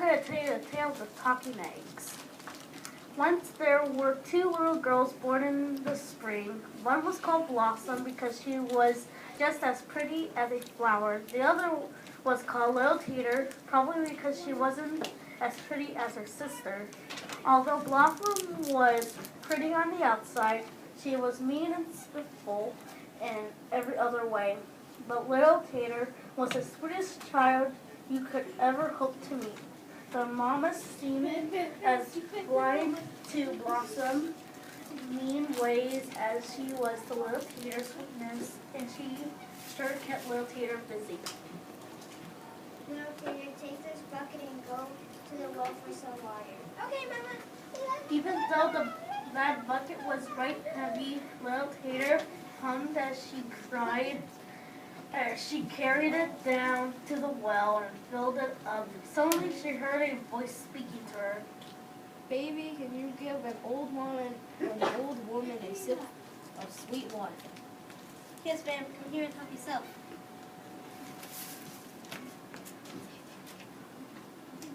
I'm going to tell you the tale of the talking eggs. Once there were two little girls born in the spring. One was called Blossom because she was just as pretty as a flower. The other was called Little Teeter, probably because she wasn't as pretty as her sister. Although Blossom was pretty on the outside, she was mean and spiteful in every other way. But Little Tater was the sweetest child you could ever hope to meet. The mama seemed as blind to Blossom mean ways as she was to Little Tater's sweetness, and she sure kept Little Tater busy. Little Tater, take this bucket and go to the well for some water. Okay, Mama. Even though that bucket was right heavy, Little Tater hummed as she cried. She carried it down to the well and filled it up. Suddenly she heard a voice speaking to her. Baby, can you give an old woman a sip of sweet water? Yes, ma'am. Come here and help yourself.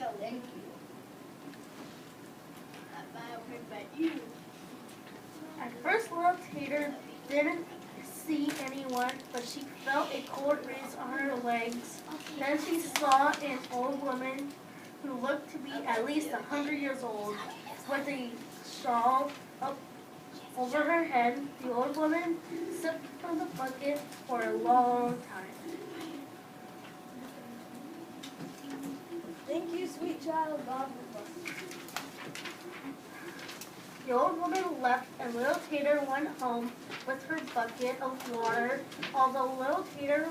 No, thank you. I've heard about you. At first, Little Tater didn't see anyone, but she felt a cold breeze on her legs. Then she saw an old woman who looked to be at least 100 years old, with a shawl up over her head. The old woman sipped from the bucket for a long time. Thank you, sweet child. God bless you. The old woman left, and Little Tater went home with her bucket of water. Although Little Tater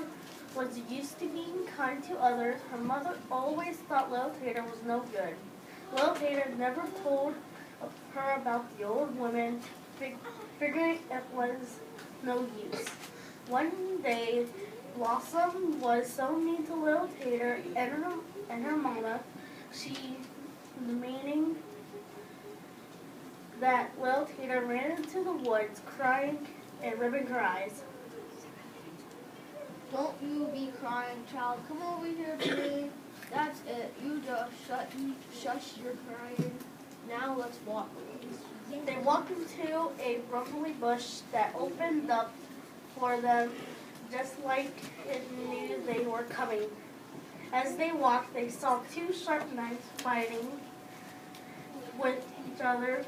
was used to being kind to others, her mother always thought Little Tater was no good. Little Tater never told her about the old woman, figuring it was no use. One day, Blossom was so mean to Little Tater and her mama, she meaning that Little Tater ran into the woods, crying and rubbing her eyes. Don't you be crying, child. Come over here to me. That's it. You just shush your crying. Now let's walk. They walked into a bromely bush that opened up for them just like it knew they were coming. As they walked, they saw two sharp knives fighting with each other.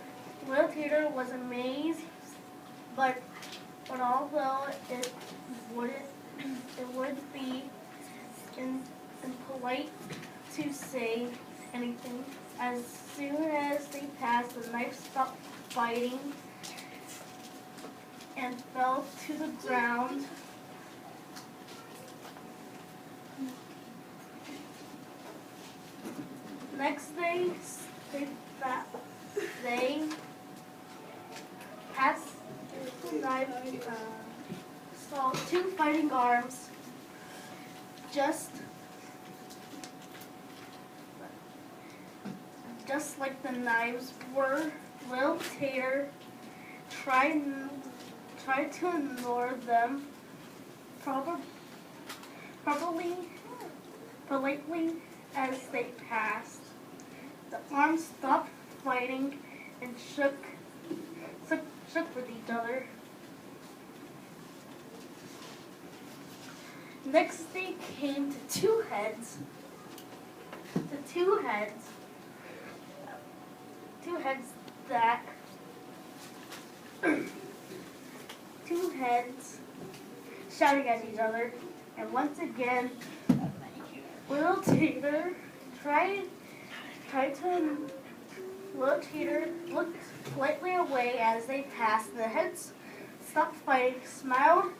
Little Tater was amazed, but although it would be impolite to say anything, as soon as they passed, the knife stopped fighting and fell to the ground. Next day, they passed the knife, saw two fighting arms, just like the knives were. Little Tater tried to ignore them, politely as they passed. The arms stopped fighting and shook with each other. Next they came to two heads. Two heads shouting at each other, and once again, Little Tater Little Tater looked politely away as they passed. The heads stopped fighting, smiled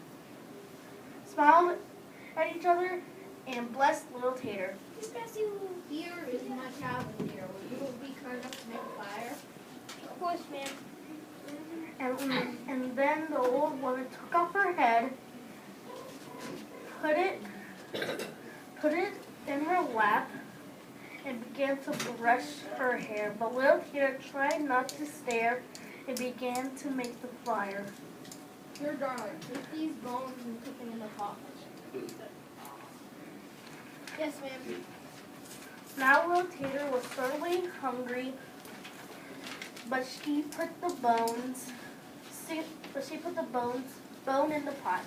at each other, and blessed Little Tater. Miss Bessie, here is my cabin here. Will you be kind enough to make a fire? Of course, ma'am. And then the old woman took off her head, put it in her lap, and began to brush her hair. But Little Tater tried not to stare and began to make the fire. Here, darling, take these bones and cook them in the pot. Yes, ma'am. Now little Tater was thoroughly hungry, but she put the bone in the pot.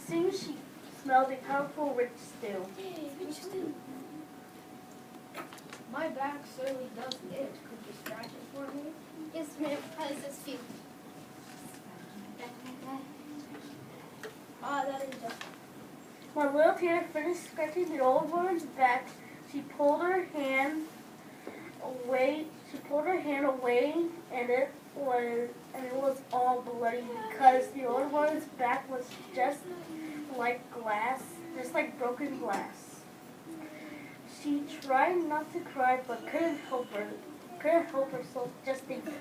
Soon she smelled a powerful rich stew. My back certainly does itch. Could you scratch it for me? Yes, ma'am. How does this feel? That is just. When little Tater finished scratching the old woman's back, she pulled her hand away. And it was all bloody because the old woman's back was just like broken glass. She tried not to cry, but couldn't help herself just thinking.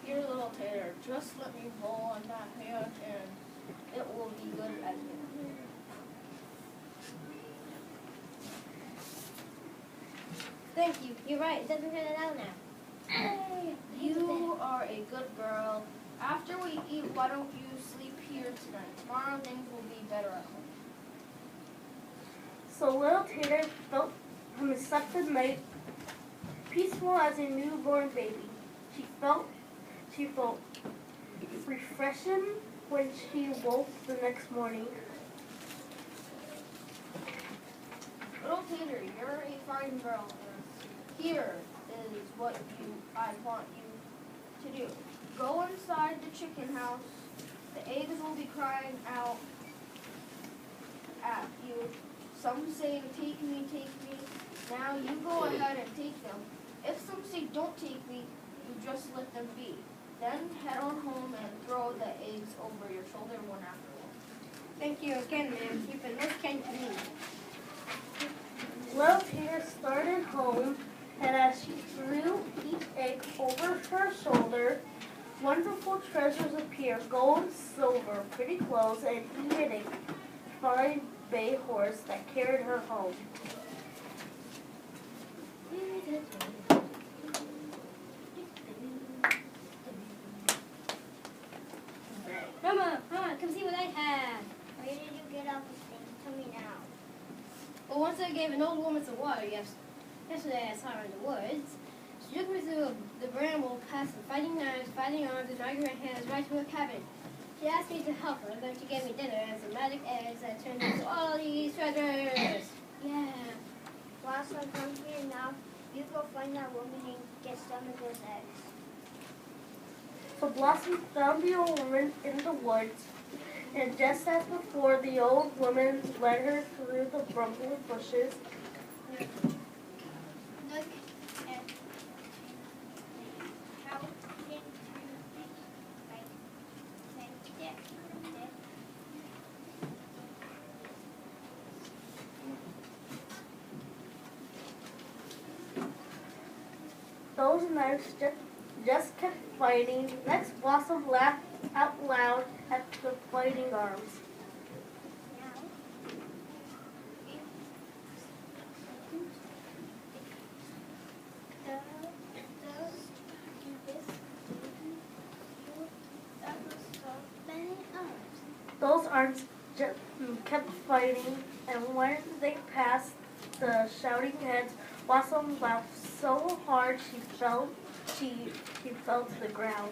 Here, little Tater, just let me roll on that hand and it will be good again. Thank you. You're right. It doesn't hurt at all now. You are a good girl. After we eat, why don't you sleep here tonight? Tomorrow things will be better at home. So little Tater slept the night peaceful as a newborn baby. She felt refreshing when she woke the next morning. Little Tater, you're a fine girl. Here is what I want you to do. Go inside the chicken house. The eggs will be crying out at you. Some say, take me, take me. Now you go ahead and take them. If some say, don't take me, you just let them be. Then head on home and throw the eggs over your shoulder one after one. Thank you again, ma'am. You've been most kind to me. Little Tater started home, and as she threw each egg over her shoulder, wonderful treasures appeared: gold, silver, pretty clothes, and even a fine bay horse that carried her home. Mama, come see what I have. Where did you get all these things? Tell me now. Well, once I gave an old woman some water yesterday I saw her in the woods. She took me through the bramble, past the fighting knives, fighting arms, and argument hands right to her cabin. She asked me to help her, then she gave me dinner and some magic eggs that turned into all these treasures. Yeah. Well, so come here now. You go find that woman and get some of those eggs. So Blossom found the old woman in the woods, and just as before, the old woman led her through the bramble bushes. Look at how it like this. Those knives just kept fighting. Next, Blossom laughed out loud at the fighting arms. Those arms just kept fighting, and when they passed the shouting heads, Blossom laughed so hard she fell to the ground.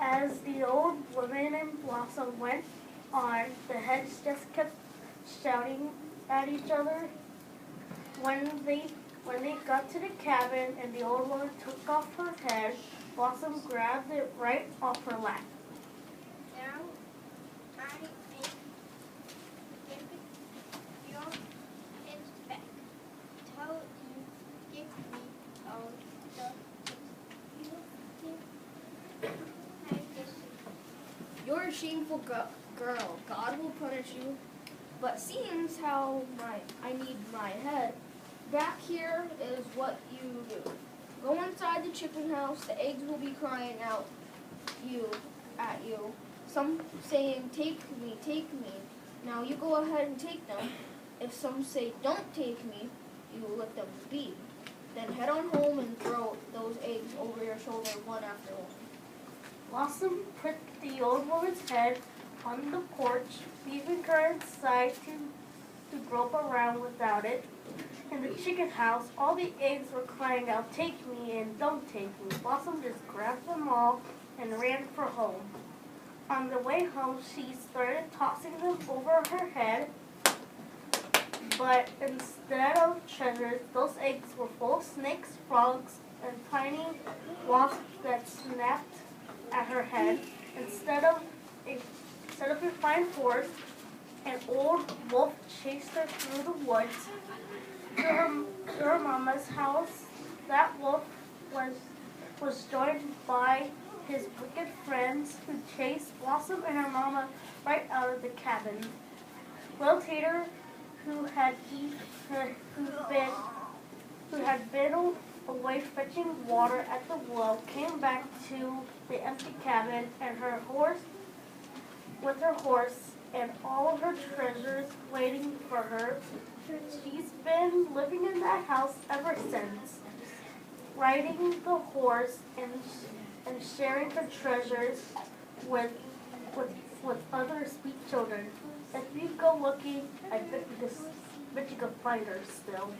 As the old woman and Blossom went on, the heads just kept shouting at each other. When they got to the cabin and the old woman took off her head, Blossom grabbed it right off her lap. Now, I think give your heads back. Tell you give me all the you give. I guess You're a shameful girl. God will punish you. But seeing how I need my head, back here is what you do. Go inside the chicken house. The eggs will be crying out at you. Some saying, take me, take me. Now you go ahead and take them. If some say, don't take me, you let them be. Then head on home and throw those eggs over your shoulder one after one. Blossom put the old woman's head on the porch, leaving her inside to grope around without it. In the chicken house, all the eggs were crying out, "Take me in, don't take me." Blossom just grabbed them all and ran for home. On the way home, she started tossing them over her head, but instead of treasures, those eggs were full of snakes, frogs, and tiny wasps that snapped at her head. Instead of a fine horse, an old wolf chased her through the woods to her mama's house. That wolf was joined by his wicked friends who chased Blossom and her mama right out of the cabin. Will Tater, who had been away fetching water at the well, came back to the empty cabin and with her horse and all of her treasures waiting for her. She's been living in that house ever since, riding the horse and sharing her treasures with other sweet children. If you go looking, I bet you could find her still.